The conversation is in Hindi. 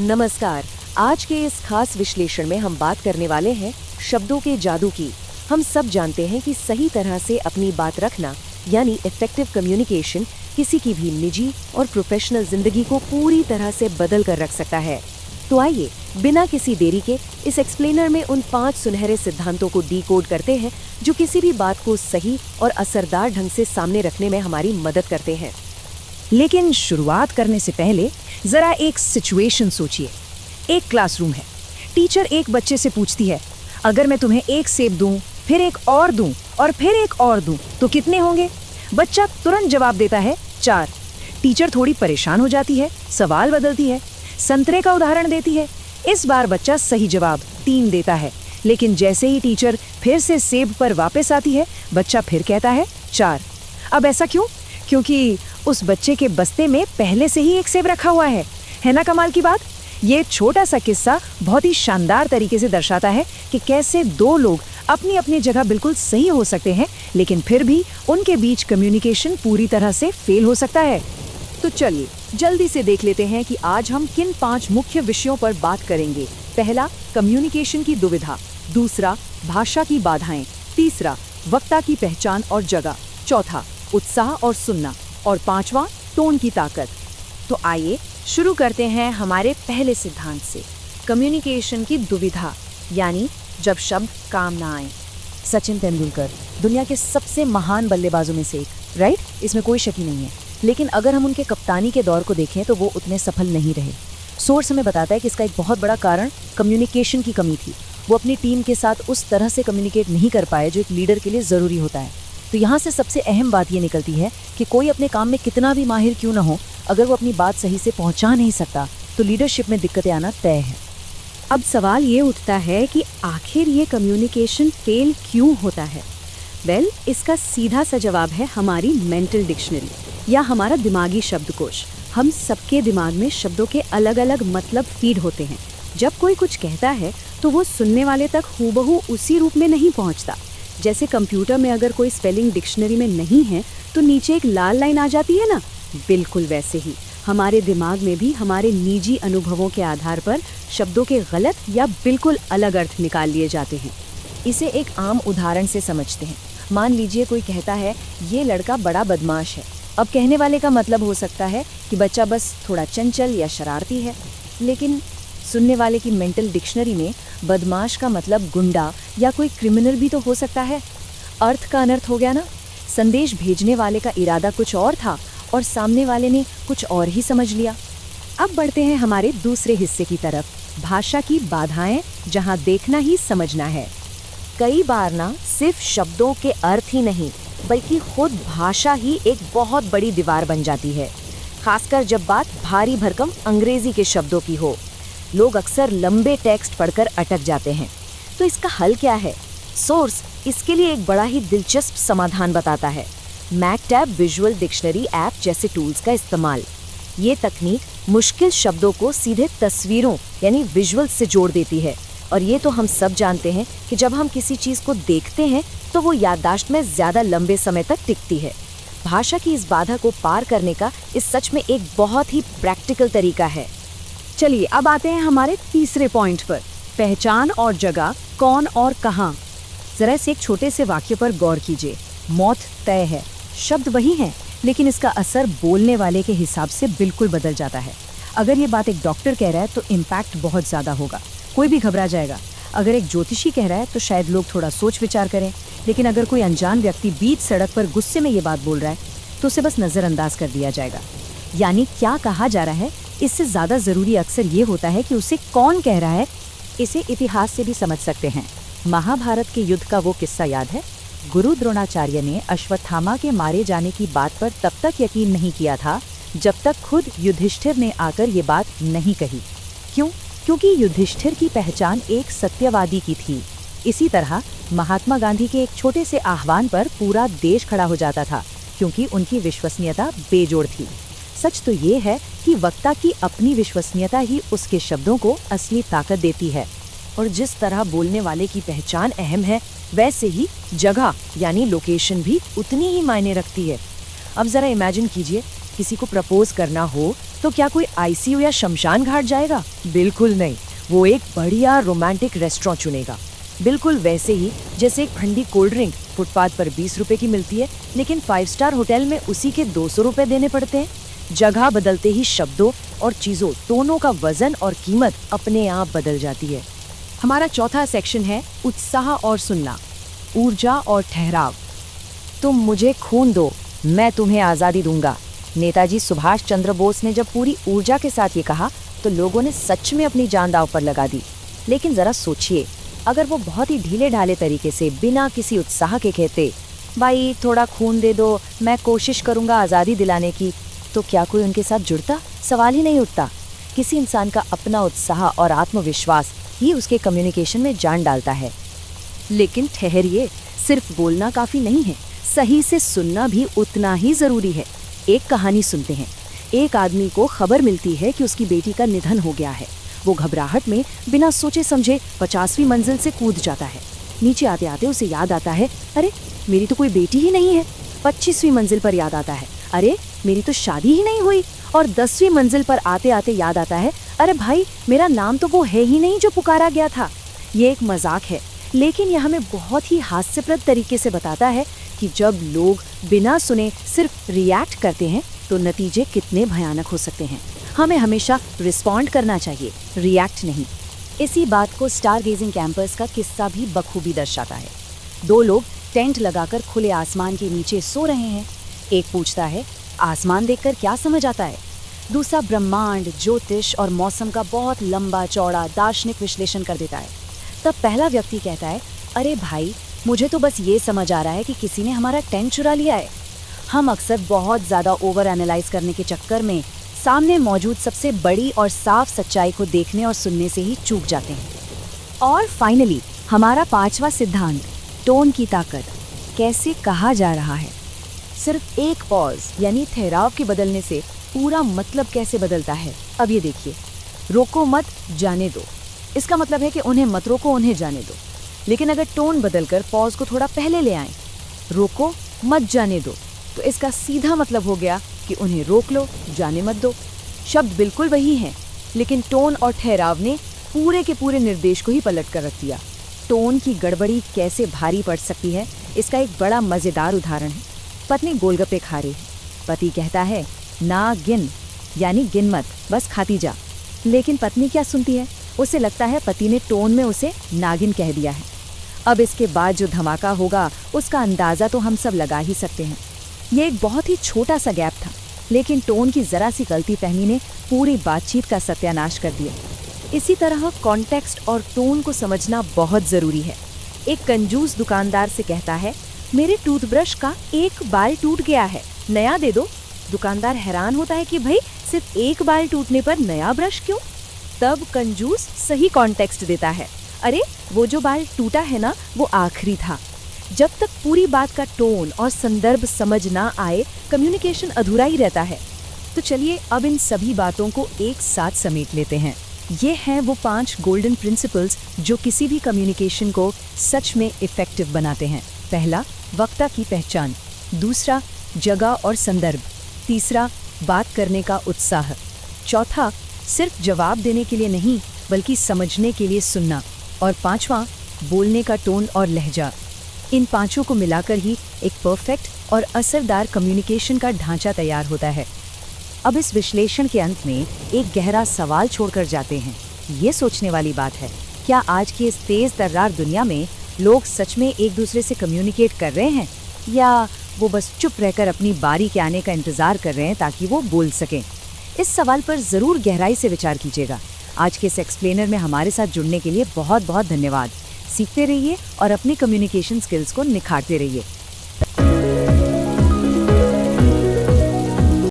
नमस्कार। आज के इस खास विश्लेषण में हम बात करने वाले हैं शब्दों के जादू की। हम सब जानते हैं कि सही तरह से अपनी बात रखना यानी इफेक्टिव कम्युनिकेशन किसी की भी निजी और प्रोफेशनल जिंदगी को पूरी तरह से बदल कर रख सकता है। तो आइए बिना किसी देरी के इस एक्सप्लेनर में उन 5 सुनहरे सिद्धांतों को डीकोड करते हैं जो किसी भी बात को सही और असरदार ढंग से सामने रखने में हमारी मदद करते हैं। लेकिन शुरुआत करने से पहले जरा एक सिचुएशन सोचिए। एक क्लासरूम है। टीचर एक बच्चे से पूछती है, अगर मैं तुम्हें एक सेब दूं, फिर एक और दूं और फिर एक और दूं तो कितने होंगे? बच्चा तुरंत जवाब देता है 4। टीचर थोड़ी परेशान हो जाती है, सवाल बदलती है, संतरे का उदाहरण देती है। इस बार बच्चा सही जवाब 3 देता है, लेकिन जैसे ही टीचर फिर से सेब पर वापस आती है, बच्चा फिर कहता है 4। अब ऐसा क्यों? क्योंकि उस बच्चे के बस्ते में पहले से ही एक सेब रखा हुआ है ना कमाल की बात? ये छोटा सा किस्सा बहुत ही शानदार तरीके से दर्शाता है कि कैसे 2 लोग अपनी अपनी जगह बिल्कुल सही हो सकते हैं, लेकिन फिर भी उनके बीच कम्युनिकेशन पूरी तरह से फेल हो सकता है। तो चलिए जल्दी से देख लेते हैं कि आज हम किन 5 मुख्य विषयों पर बात करेंगे। पहला, कम्युनिकेशन की दुविधा। दूसरा, भाषा की बाधाएं। तीसरा, वक्ता की पहचान और जगह। चौथा, उत्साह और सुनना। और 5वां, टोन की ताकत। तो आइए शुरू करते हैं हमारे पहले सिद्धांत से, कम्युनिकेशन की दुविधा, यानी जब शब्द काम ना आए। सचिन तेंदुलकर दुनिया के सबसे महान बल्लेबाजों में से एक, राइट? इसमें कोई शक ही नहीं है। लेकिन अगर हम उनके कप्तानी के दौर को देखें तो वो उतने सफल नहीं रहे। सोर्स हमें बताता है कि इसका एक बहुत बड़ा कारण कम्युनिकेशन की कमी थी। वो अपनी टीम के साथ उस तरह से कम्युनिकेट नहीं कर पाए जो एक लीडर के लिए ज़रूरी होता है। तो यहाँ से सबसे अहम बात ये निकलती है कि कोई अपने काम में कितना भी माहिर क्यों ना हो, अगर वो अपनी बात सही से पहुँचा नहीं सकता तो लीडरशिप में दिक्कतें आना तय है। अब सवाल ये उठता है कि आखिर ये कम्युनिकेशन फेल क्यों होता है? वेल, इसका सीधा सा जवाब है हमारी मेंटल डिक्शनरी या हमारा दिमागी शब्दकोश। हम सबके दिमाग में शब्दों के अलग अलग मतलब फीड होते हैं। जब कोई कुछ कहता है तो वो सुनने वाले तक हूबहू उसी रूप में नहीं पहुंचता। जैसे कंप्यूटर में अगर कोई स्पेलिंग डिक्शनरी में नहीं है तो नीचे एक लाल लाइन आ जाती है ना, बिल्कुल वैसे ही हमारे दिमाग में भी हमारे निजी अनुभवों के आधार पर शब्दों के गलत या बिल्कुल अलग अर्थ निकाल लिए जाते हैं। इसे एक आम उदाहरण से समझते हैं। मान लीजिए कोई कहता है ये लड़का बड़ा बदमाश है। अब कहने वाले का मतलब हो सकता है कि बच्चा बस थोड़ा चंचल या शरारती है, लेकिन सुनने वाले की मेंटल डिक्शनरी में बदमाश का मतलब गुंडा या कोई क्रिमिनल भी तो हो सकता है। अर्थ का अनर्थ हो गया ना। संदेश भेजने वाले का इरादा कुछ और था और सामने वाले ने कुछ और ही समझ लिया। अब बढ़ते हैं हमारे दूसरे हिस्से की तरफ, भाषा की बाधाएं, जहां देखना ही समझना है। कई बार ना सिर्फ शब्दों के अर्थ ही नहीं बल्कि खुद भाषा ही एक बहुत बड़ी दीवार बन जाती है, खासकर जब बात भारी भरकम अंग्रेजी के शब्दों की हो। लोग अक्सर लंबे टेक्स्ट पढ़कर अटक जाते हैं। तो इसका हल क्या है? सोर्स इसके लिए एक बड़ा ही दिलचस्प समाधान बताता है, मैकटैब विजुअल डिक्शनरी ऐप जैसे टूल्स का इस्तेमाल। ये तकनीक मुश्किल शब्दों को सीधे तस्वीरों यानी विजुअल से जोड़ देती है। और ये तो हम सब जानते हैं कि जब हम किसी चीज़ को देखते हैं तो वो याददाश्त में ज़्यादा लंबे समय तक टिकती है। भाषा की इस बाधा को पार करने का इस सच में एक बहुत ही प्रैक्टिकल तरीका है। चलिए अब आते हैं हमारे तीसरे पॉइंट पर, पहचान और जगह, कौन और कहाँ। जरा इस एक छोटे से वाक्य पर गौर कीजिए। मौत तय है, शब्द वही हैं, लेकिन इसका असर बोलने वाले के हिसाब से बिल्कुल बदल जाता है। अगर ये बात एक डॉक्टर कह रहा है तो इम्पैक्ट बहुत ज़्यादा होगा, कोई भी घबरा जाएगा। अगर एक ज्योतिषी कह रहा है तो शायद लोग थोड़ा सोच विचार करें, लेकिन अगर कोई अनजान व्यक्ति बीच सड़क पर गुस्से में ये बात बोल रहा है तो उसे बस नज़रअंदाज कर दिया जाएगा। यानी क्या कहा जा रहा है इससे ज़्यादा ज़रूरी अक्सर ये होता है कि उसे कौन कह रहा है। इसे इतिहास से भी समझ सकते हैं। महाभारत के युद्ध का वो किस्सा याद है? गुरु द्रोणाचार्य ने अश्वत्थामा के मारे जाने की बात पर तब तक यकीन नहीं किया था जब तक खुद युधिष्ठिर ने आकर ये बात नहीं कही। क्यों? क्योंकि युधिष्ठिर की पहचान एक सत्यवादी की थी। इसी तरह महात्मा गांधी के एक छोटे से आह्वान पर पूरा देश खड़ा हो जाता था, क्योंकि उनकी विश्वसनीयता बेजोड़ थी। सच तो ये है कि वक्ता की अपनी विश्वसनीयता ही उसके शब्दों को असली ताकत देती है। और जिस तरह बोलने वाले की पहचान अहम है, वैसे ही जगह यानी लोकेशन भी उतनी ही मायने रखती है। अब ज़रा इमेजिन कीजिए किसी को प्रपोज करना हो तो क्या कोई आईसीयू या शमशान घाट जाएगा? बिल्कुल नहीं, वो एक बढ़िया रोमांटिक रेस्टोरेंट चुनेगा, बिल्कुल वैसे ही जैसे एक ठंडी कोल्ड ड्रिंक फुटपाथ पर 20 रुपए की मिलती है, लेकिन 5 स्टार होटल में उसी के 200 रुपए देने पड़ते हैं। जगह बदलते ही शब्दों और चीजों दोनों का वजन और कीमत अपने आप बदल जाती है। हमारा चौथा सेक्शन है उत्साह और सुनना, ऊर्जा और ठहराव। तुम मुझे खून दो, मैं तुम्हें आज़ादी दूंगा। नेताजी सुभाष चंद्र बोस ने जब पूरी ऊर्जा के साथ ये कहा तो लोगों ने सच में अपनी जान दांव पर लगा दी। लेकिन जरा सोचिए, अगर वो बहुत ही ढीले ढाले तरीके से बिना किसी उत्साह के कहते, भाई थोड़ा खून दे दो, मैं कोशिश करूंगा आज़ादी दिलाने की, तो क्या कोई उनके साथ जुड़ता? सवाल ही नहीं उठता। किसी इंसान का अपना उत्साह और आत्मविश्वास ही उसके कम्युनिकेशन में जान डालता है। लेकिन ठहरिए, सिर्फ बोलना काफी नहीं है, सही से सुनना भी उतना ही जरूरी है। एक कहानी सुनते हैं। एक आदमी को खबर मिलती है कि उसकी बेटी का निधन हो गया है। वो घबराहट में बिना सोचे समझे 50वीं मंजिल से कूद जाता है। नीचे आते आते उसे याद आता है, अरे मेरी तो कोई बेटी ही नहीं है। 25वीं मंजिल पर याद आता है, अरे मेरी तो शादी ही नहीं हुई। और 10वीं मंजिल पर आते आते याद आता है, अरे भाई मेरा नाम तो वो है ही नहीं जो पुकारा गया था। ये एक मजाक है, लेकिन यह हमें बहुत ही हास्यप्रद तरीके से बताता है कि जब लोग बिना सुने सिर्फ रिएक्ट करते हैं तो नतीजे कितने भयानक हो सकते हैं। हमें हमेशा रिस्पॉन्ड करना चाहिए, रिएक्ट नहीं। इसी बात को स्टार गेजिंग कैंपर्स का किस्सा भी बखूबी दर्शाता है। 2 लोग टेंट लगाकर खुले आसमान के नीचे सो रहे हैं। एक पूछता है, आसमान देखकर क्या समझ आता है? दूसरा ब्रह्मांड, ज्योतिष और मौसम का बहुत लंबा चौड़ा दार्शनिक विश्लेषण कर देता है। तब पहला व्यक्ति कहता है, अरे भाई मुझे तो बस ये समझ आ रहा है कि किसी ने हमारा टेंट चुरा लिया है। हम अक्सर बहुत ज़्यादा ओवर एनालाइज करने के चक्कर में सामने मौजूद सबसे बड़ी और साफ सच्चाई को देखने और सुनने से ही चूक जाते हैं। और फाइनली हमारा 5वां सिद्धांत, टोन की ताकत। कैसे कहा जा रहा है? सिर्फ एक पॉज यानी ठहराव के बदलने से पूरा मतलब कैसे बदलता है। अब ये देखिए, रोको मत, जाने दो। इसका मतलब है कि उन्हें मत रोको, उन्हें जाने दो। लेकिन अगर टोन बदलकर पॉज को थोड़ा पहले ले आएं, रोको मत, जाने दो, तो इसका सीधा मतलब हो गया कि उन्हें रोक लो, जाने मत दो। शब्द बिल्कुल वही हैं, लेकिन टोन और ठहराव ने पूरे के पूरे निर्देश को ही पलट कर रख दिया। टोन की गड़बड़ी कैसे भारी पड़ सकती है, इसका एक बड़ा मज़ेदार उदाहरण है। पत्नी गोलगप्पे खा रही है। पति कहता है, ना गिन, यानी गिन मत, बस खाती जा। लेकिन पत्नी क्या सुनती है? उसे लगता है पति ने टोन में उसे नागिन कह दिया है। अब इसके बाद जो धमाका होगा उसका अंदाज़ा तो हम सब लगा ही सकते हैं। ये एक बहुत ही छोटा सा गैप था, लेकिन टोन की ज़रा सी गलतीफहमी ने पूरी बातचीत का सत्यानाश कर दिया। इसी तरह कॉन्टेक्स्ट और टोन को समझना बहुत ज़रूरी है। एक कंजूस दुकानदार से कहता है, मेरे टूथब्रश का एक बाल टूट गया है, नया दे दो। दुकानदार हैरान होता है कि भाई सिर्फ एक बाल टूटने पर नया ब्रश क्यों? तब कंजूस सही कॉन्टेक्स्ट देता है, अरे वो जो बाल टूटा है ना, वो आखिरी था। जब तक पूरी बात का टोन और संदर्भ समझ ना आए, कम्युनिकेशन अधूरा ही रहता है। तो चलिए अब इन सभी बातों को एक साथ समेट लेते हैं। ये हैं वो 5 गोल्डन प्रिंसिपल्स जो किसी भी कम्युनिकेशन को सच में इफेक्टिव बनाते हैं। पहला, वक्ता की पहचान। दूसरा, जगह और संदर्भ। तीसरा, बात करने का उत्साह। चौथा, सिर्फ जवाब देने के लिए नहीं बल्कि समझने के लिए सुनना। और 5वां, बोलने का टोन और लहजा। इन 5 को मिलाकर ही एक परफेक्ट और असरदार कम्युनिकेशन का ढांचा तैयार होता है। अब इस विश्लेषण के अंत में एक गहरा सवाल छोड़कर जाते हैं। ये सोचने वाली बात है, क्या आज की इस तेज तर्रार दुनिया में लोग सच में एक दूसरे से कम्युनिकेट कर रहे हैं, या वो बस चुप रहकर अपनी बारी के आने का इंतजार कर रहे हैं ताकि वो बोल सकें? इस सवाल पर ज़रूर गहराई से विचार कीजिएगा। आज के इस एक्सप्लेनर में हमारे साथ जुड़ने के लिए बहुत बहुत धन्यवाद। सीखते रहिए और अपनी कम्युनिकेशन स्किल्स को निखारते रहिए।